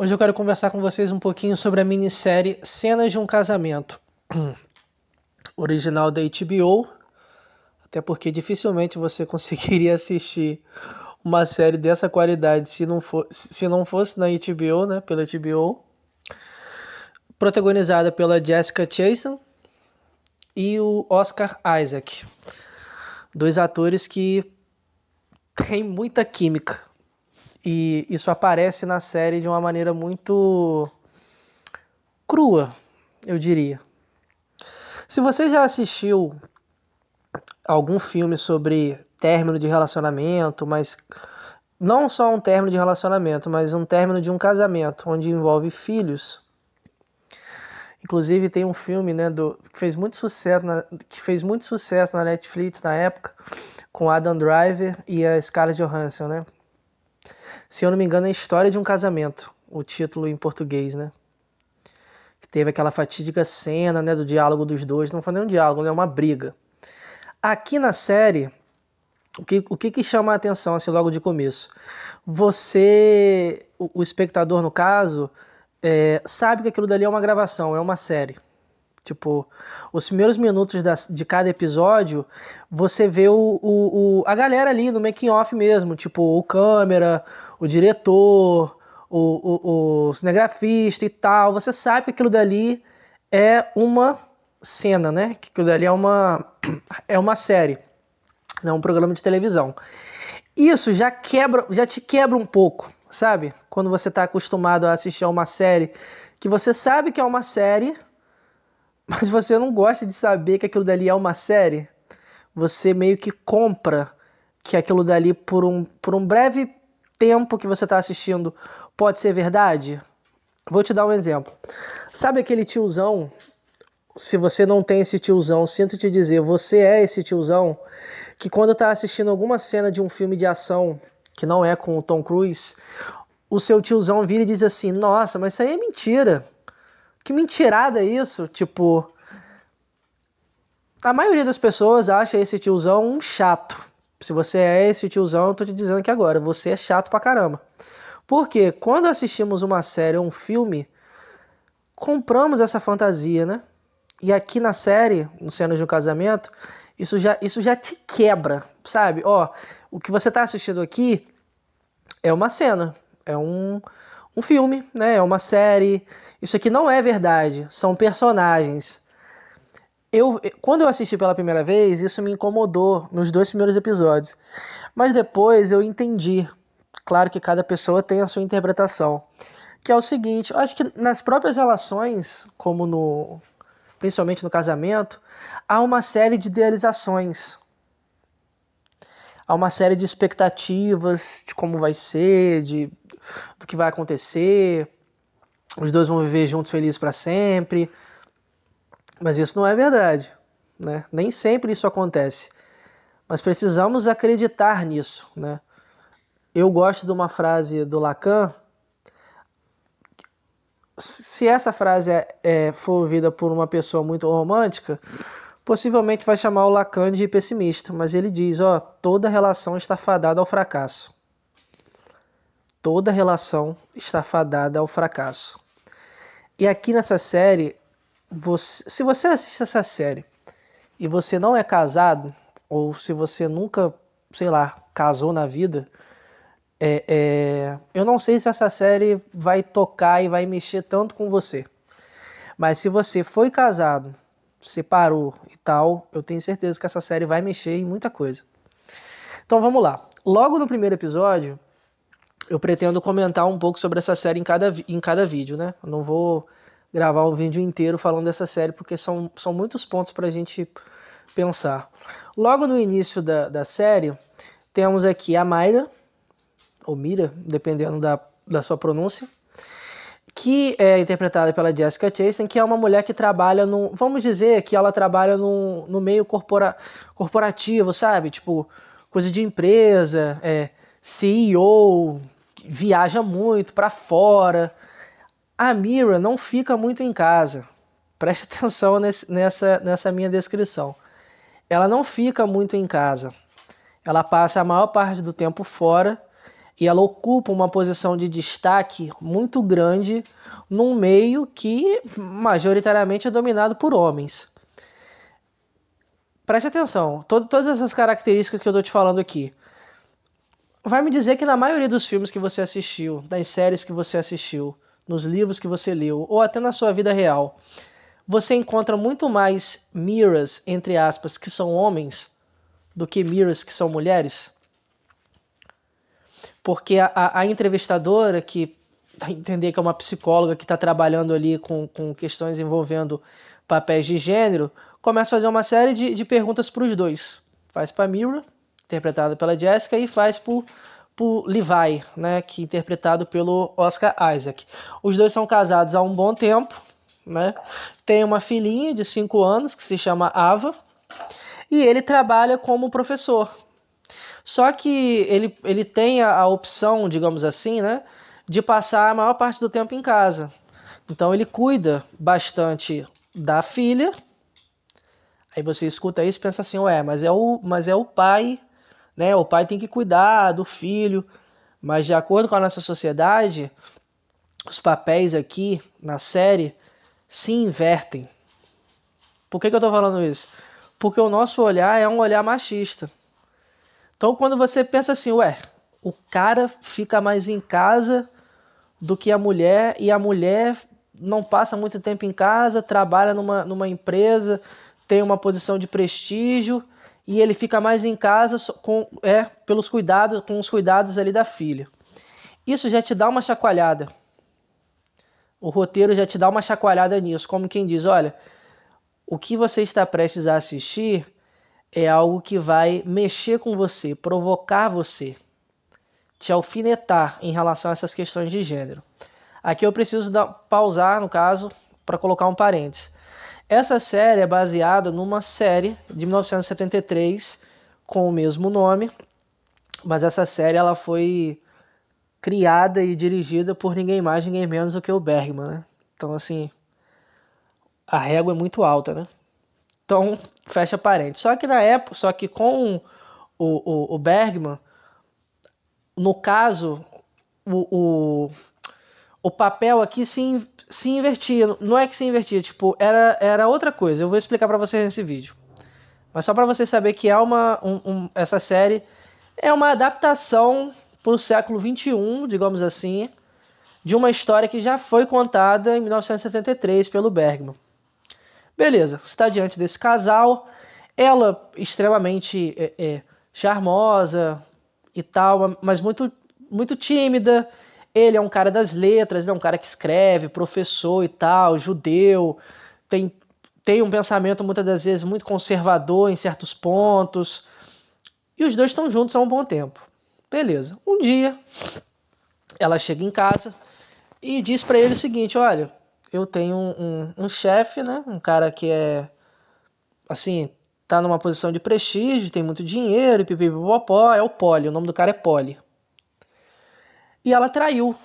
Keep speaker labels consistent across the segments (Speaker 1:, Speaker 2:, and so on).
Speaker 1: Hoje eu quero conversar com vocês um pouquinho sobre a minissérie Cenas de um Casamento, original da HBO, até porque dificilmente você conseguiria assistir uma série dessa qualidade se não fosse na HBO, né, pela HBO, protagonizada pela Jessica Chastain e o Oscar Isaac, dois atores que têm muita química, e isso aparece na série de uma maneira muito crua, eu diria. Se você já assistiu algum filme sobre término de relacionamento, mas não só um término de relacionamento, mas um término de um casamento, onde envolve filhos. Inclusive tem um filme, né, que fez muito sucesso na Netflix na época, com Adam Driver e a Scarlett Johansson, né? Se eu não me engano, é História de um Casamento, o título em português, né? Que teve aquela fatídica cena, né, do diálogo dos dois. Não foi nem um diálogo, né, uma briga. Aqui na série, o que chama a atenção assim logo de começo? O espectador no caso, sabe que aquilo dali é uma gravação, é uma série. Tipo, os primeiros minutos de cada episódio, você vê a galera ali no making off mesmo, tipo, o câmera, o diretor, o cinegrafista e tal. Você sabe que aquilo dali é uma cena, né? Que aquilo dali é uma série, não um programa de televisão. Isso já te quebra um pouco, sabe? Quando você está acostumado a assistir a uma série que você sabe que é uma série, mas você não gosta de saber que aquilo dali é uma série. Você meio que compra que aquilo dali, por um breve tempo que você está assistindo, pode ser verdade. Vou te dar um exemplo. Sabe aquele tiozão? Se você não tem esse tiozão, sinto te dizer, você é esse tiozão que quando tá assistindo alguma cena de um filme de ação que não é com o Tom Cruise, o seu tiozão vira e diz assim, nossa, mas isso aí é mentira. Que mentirada é isso? Tipo, a maioria das pessoas acha esse tiozão um chato. Se você é esse tiozão, eu tô te dizendo que agora, você é chato pra caramba. Porque quando assistimos uma série ou um filme, compramos essa fantasia, né? E aqui na série, no Cenas de um Casamento, isso já te quebra, sabe? Ó, o que você tá assistindo aqui é uma cena, é um filme, né? É uma série. Isso aqui não é verdade, são personagens. Quando eu assisti pela primeira vez, isso me incomodou nos dois primeiros episódios. Mas depois eu entendi. Claro que cada pessoa tem a sua interpretação. Que é o seguinte, eu acho que nas próprias relações, principalmente no casamento, há uma série de idealizações. Há uma série de expectativas de como vai ser, do que vai acontecer. Os dois vão viver juntos felizes para sempre. Mas isso não é verdade, né? Nem sempre isso acontece. Mas precisamos acreditar nisso, né? Eu gosto de uma frase do Lacan. Se essa frase for ouvida por uma pessoa muito romântica, possivelmente vai chamar o Lacan de pessimista. Mas ele diz, ó, toda relação está fadada ao fracasso. Toda relação está fadada ao fracasso. E aqui nessa série, se você assiste essa série e você não é casado, ou se você nunca, sei lá, casou na vida, eu não sei se essa série vai tocar e vai mexer tanto com você. Mas se você foi casado, separou e tal, eu tenho certeza que essa série vai mexer em muita coisa. Então vamos lá. Logo no primeiro episódio, eu pretendo comentar um pouco sobre essa série em cada vídeo, né? Eu não vou gravar o vídeo inteiro falando dessa série, porque são muitos pontos pra gente pensar. Logo no início da série, temos aqui a Mayra, ou Mira, dependendo da sua pronúncia, que é interpretada pela Jessica Chastain, que é uma mulher que trabalha vamos dizer que ela trabalha no meio corporativo, sabe? Tipo, coisa de empresa, CEO, viaja muito pra fora. A Mira não fica muito em casa. Preste atenção nessa minha descrição. Ela não fica muito em casa. Ela passa a maior parte do tempo fora E ela ocupa uma posição de destaque muito grande num meio que majoritariamente é dominado por homens. Preste atenção, todas essas características que eu estou te falando aqui. Vai me dizer que na maioria dos filmes que você assistiu, das séries que você assistiu, nos livros que você leu, ou até na sua vida real, você encontra muito mais mirrors, entre aspas, que são homens, do que mirrors que são mulheres? Porque a entrevistadora, que entender que é uma psicóloga que está trabalhando ali com questões envolvendo papéis de gênero, começa a fazer uma série de perguntas para os dois. Faz para Mira, interpretada pela Jessica, e faz por Levi, né, que é interpretado pelo Oscar Isaac. Os dois são casados há um bom tempo, né? Tem uma filhinha de 5 anos que se chama Ava, e ele trabalha como professor. Só que ele tem a opção, digamos assim, né, de passar a maior parte do tempo em casa. Então ele cuida bastante da filha. Aí você escuta isso e pensa assim, ué, mas é o pai, né? O pai tem que cuidar do filho. Mas de acordo com a nossa sociedade, os papéis aqui na série se invertem. Por que eu tô falando isso? Porque o nosso olhar é um olhar machista. Então quando você pensa assim, ué, o cara fica mais em casa do que a mulher, e a mulher não passa muito tempo em casa, trabalha numa empresa, tem uma posição de prestígio, e ele fica mais em casa com os cuidados ali da filha. Isso já te dá uma chacoalhada. O roteiro já te dá uma chacoalhada nisso, como quem diz, olha, o que você está prestes a assistir é algo que vai mexer com você, provocar você, te alfinetar em relação a essas questões de gênero. Aqui eu preciso pausar, no caso, para colocar um parênteses. Essa série é baseada numa série de 1973 com o mesmo nome, mas essa série ela foi criada e dirigida por ninguém mais, ninguém menos do que o Bergman, né? Então, assim, a régua é muito alta, né? Então, fecha parênteses. Só que na época, só que com o Bergman, no caso, o, o papel aqui se invertia. Não é que se invertia, tipo, era outra coisa. Eu vou explicar pra vocês nesse vídeo. Mas só pra vocês saberem que é essa série é uma adaptação pro século XXI, digamos assim, de uma história que já foi contada em 1973 pelo Bergman. Beleza, você está diante desse casal, ela extremamente charmosa e tal, mas muito, muito tímida. Ele é um cara das letras, né? Um cara que escreve, professor e tal, judeu, tem um pensamento muitas das vezes muito conservador em certos pontos. E os dois estão juntos há um bom tempo. Beleza. Um dia, ela chega em casa e diz pra ele o seguinte, olha, eu tenho um chefe, né? Um cara que é, assim, tá numa posição de prestígio, tem muito dinheiro, e pipipipopó, é o Poli, o nome do cara é Poli. E ela traiu.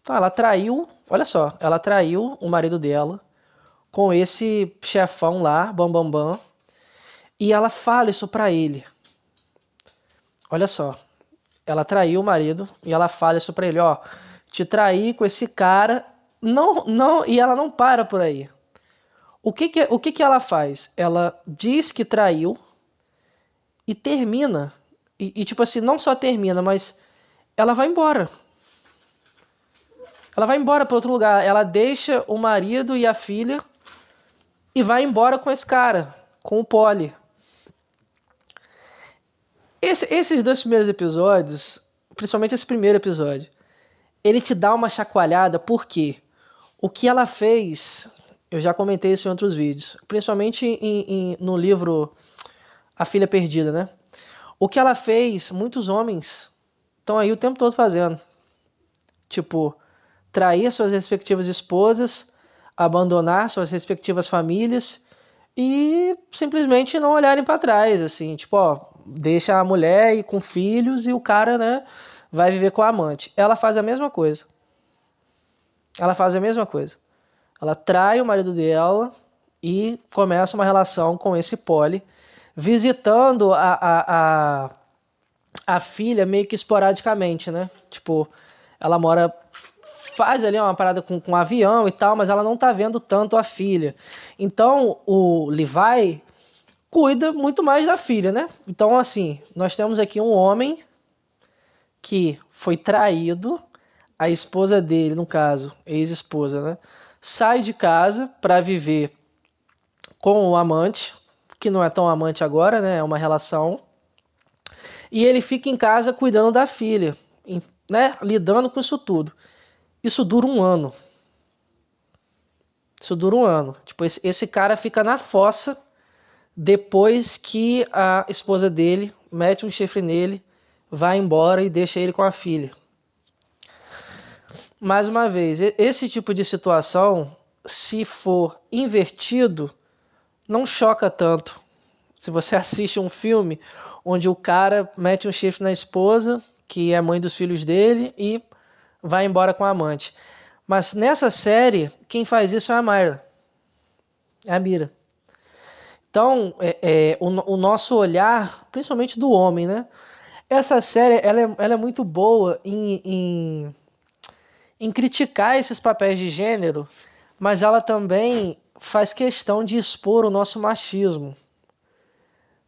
Speaker 1: Então ela traiu, olha só, ela traiu o marido dela com esse chefão lá, Bambambam, Bam, Bam, e ela fala isso pra ele. Olha só, ela traiu o marido e ela fala isso pra ele, ó, te traí com esse cara, não, e ela não para por aí. O que ela faz? Ela diz que traiu e termina. E tipo assim, não só termina, mas ela vai embora. Ela vai embora para outro lugar. Ela deixa o marido e a filha e vai embora com esse cara, com o Polly. Esses dois primeiros episódios, principalmente esse primeiro episódio, ele te dá uma chacoalhada, porque o que ela fez, eu já comentei isso em outros vídeos, principalmente no livro A Filha Perdida, né? O que ela fez, muitos homens estão aí o tempo todo fazendo. Tipo, trair suas respectivas esposas, abandonar suas respectivas famílias e simplesmente não olharem para trás, assim, tipo, ó, deixa a mulher ir com filhos e o cara, né, vai viver com a amante. Ela faz a mesma coisa. Ela faz a mesma coisa. Ela trai o marido dela e começa uma relação com esse Poli, visitando a filha meio que esporadicamente, né? Tipo, ela mora, faz ali uma parada com um avião e tal, mas ela não tá vendo tanto a filha. Então o Levi cuida muito mais da filha, né? Então, assim, nós temos aqui um homem que foi traído, a esposa dele, no caso, ex-esposa, né? Sai de casa para viver com o amante, que não é tão amante agora, né? É uma relação. E ele fica em casa cuidando da filha, né? Lidando com isso tudo. Isso dura um ano. Isso dura um ano. Tipo, esse cara fica na fossa depois que a esposa dele mete um chifre nele, vai embora e deixa ele com a filha. Mais uma vez, esse tipo de situação, se for invertido, não choca tanto. Se você assiste um filme onde o cara mete um chifre na esposa, que é mãe dos filhos dele, e vai embora com a amante. Mas nessa série, quem faz isso é a Myra. É a Mira. Então, o nosso olhar, principalmente do homem, né? Essa série, ela é muito boa em criticar esses papéis de gênero, mas ela também faz questão de expor o nosso machismo.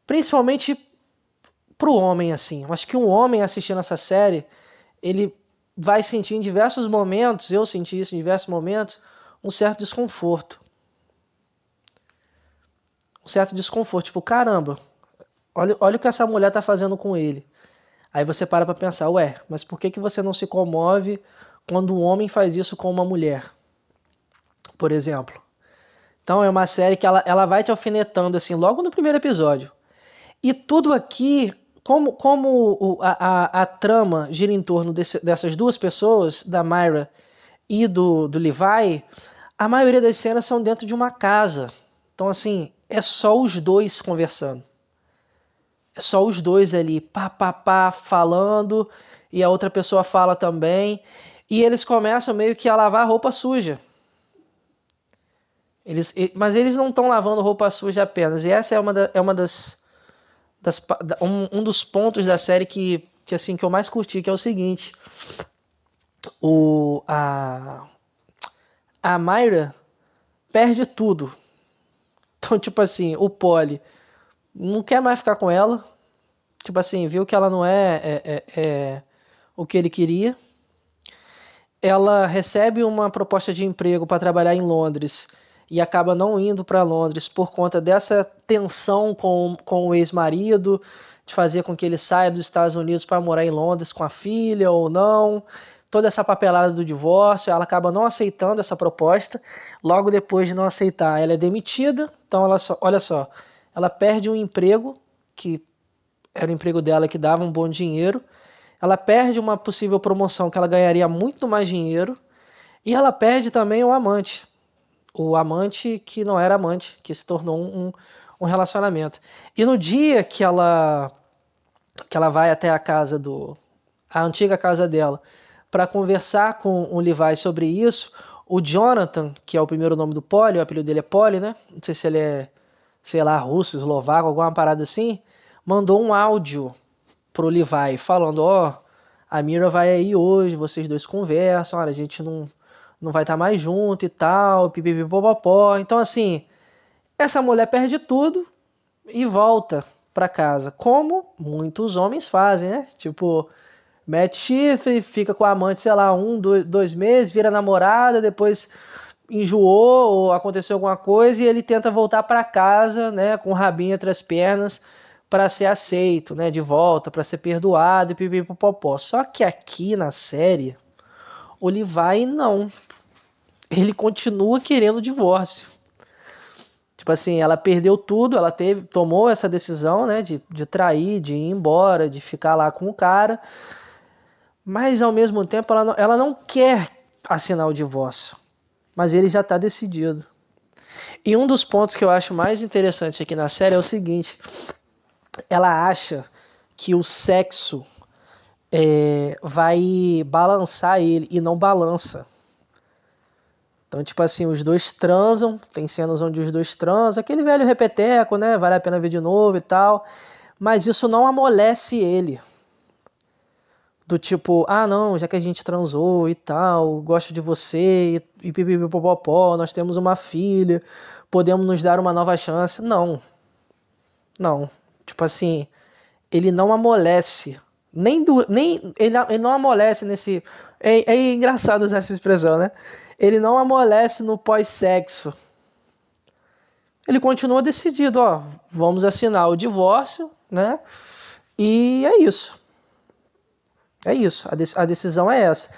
Speaker 1: Principalmente pro homem, assim. Eu acho que um homem assistindo essa série, ele vai sentir em diversos momentos, eu senti isso em diversos momentos, um certo desconforto. Um certo desconforto. Tipo, caramba, olha o que essa mulher tá fazendo com ele. Aí você para pra pensar, ué, mas por que você não se comove quando um homem faz isso com uma mulher? Por exemplo. Então é uma série que ela vai te alfinetando assim logo no primeiro episódio. E tudo aqui, como a trama gira em torno dessas duas pessoas, da Myra e do Levi, a maioria das cenas são dentro de uma casa. Então, assim, é só os dois conversando. É só os dois ali, pá, pá, pá, falando, e a outra pessoa fala também. E eles começam meio que a lavar roupa suja. Mas eles não estão lavando roupa suja apenas. E essa é uma um dos pontos da série assim, que eu mais curti, que é o seguinte. O, a Myra perde tudo. Então, tipo assim, o Polly não quer mais ficar com ela. Tipo assim, viu que ela não é o que ele queria. Ela recebe uma proposta de emprego para trabalhar em Londres e acaba não indo para Londres por conta dessa tensão com o ex-marido, de fazer com que ele saia dos Estados Unidos para morar em Londres com a filha ou não. Toda essa papelada do divórcio, ela acaba não aceitando essa proposta. Logo depois de não aceitar, ela é demitida. Então, olha só, ela perde um emprego, que era o emprego dela que dava um bom dinheiro. Ela perde uma possível promoção que ela ganharia muito mais dinheiro. E ela perde também o amante. O amante que não era amante, que se tornou um relacionamento. E no dia que ela vai até a antiga casa dela, para conversar com o Levi sobre isso, o Jonathan, que é o primeiro nome do Polly, o apelido dele é Polly, né? Não sei se ele é, sei lá, russo, eslovaco, alguma parada assim, mandou um áudio pro Levi falando, ó, a Mira vai aí hoje, vocês dois conversam, olha, a gente não vai estar mais junto e tal, pipipipopopó. Então, assim, essa mulher perde tudo e volta pra casa, como muitos homens fazem, né? Tipo, mete chifre, fica com a amante, sei lá, dois meses, vira namorada, depois enjoou ou aconteceu alguma coisa e ele tenta voltar para casa, né, com o rabinho entre as pernas para ser aceito, né, de volta, para ser perdoado e pipipopopó. Só que aqui na série, o Levi não. Ele continua querendo o divórcio. Tipo assim, ela perdeu tudo, ela tomou essa decisão, né, de trair, de ir embora, de ficar lá com o cara, mas ao mesmo tempo ela não quer assinar o divórcio, mas ele já está decidido. E um dos pontos que eu acho mais interessante aqui na série é o seguinte: ela acha que o sexo vai balançar ele e não balança. Então, tipo assim, os dois transam, tem cenas onde os dois transam, aquele velho repeteco, né? Vale a pena ver de novo e tal. Mas isso não amolece ele. Do tipo, ah não, já que a gente transou e tal, gosto de você e pipipipopopó, nós temos uma filha, podemos nos dar uma nova chance. Não, não. Tipo assim, ele não amolece. Ele não amolece nesse. É engraçado usar essa expressão, né? Ele não amolece no pós-sexo. Ele continua decidido, ó, vamos assinar o divórcio, né? E é isso. É isso. A decisão é essa.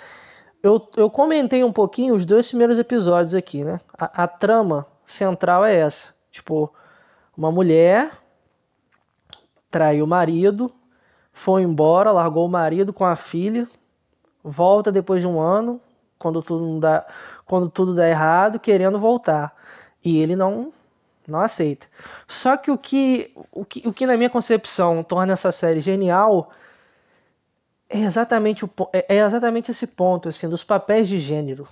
Speaker 1: Eu comentei um pouquinho os 2 primeiros episódios aqui, né? A trama central é essa. Tipo, uma mulher traiu o marido, foi embora, largou o marido com a filha, volta depois de um ano, quando tudo dá errado, querendo voltar. E ele não aceita. Só que o que na minha concepção torna essa série genial é exatamente esse ponto assim dos papéis de gênero.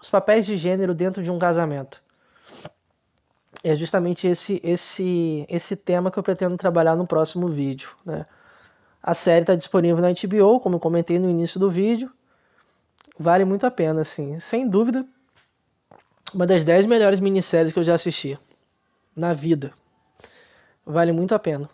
Speaker 1: Os papéis de gênero dentro de um casamento. É justamente esse tema que eu pretendo trabalhar no próximo vídeo, né? A série está disponível na HBO, como eu comentei no início do vídeo. Vale muito a pena, assim. Sem dúvida, uma das 10 melhores minisséries que eu já assisti na vida. Vale muito a pena.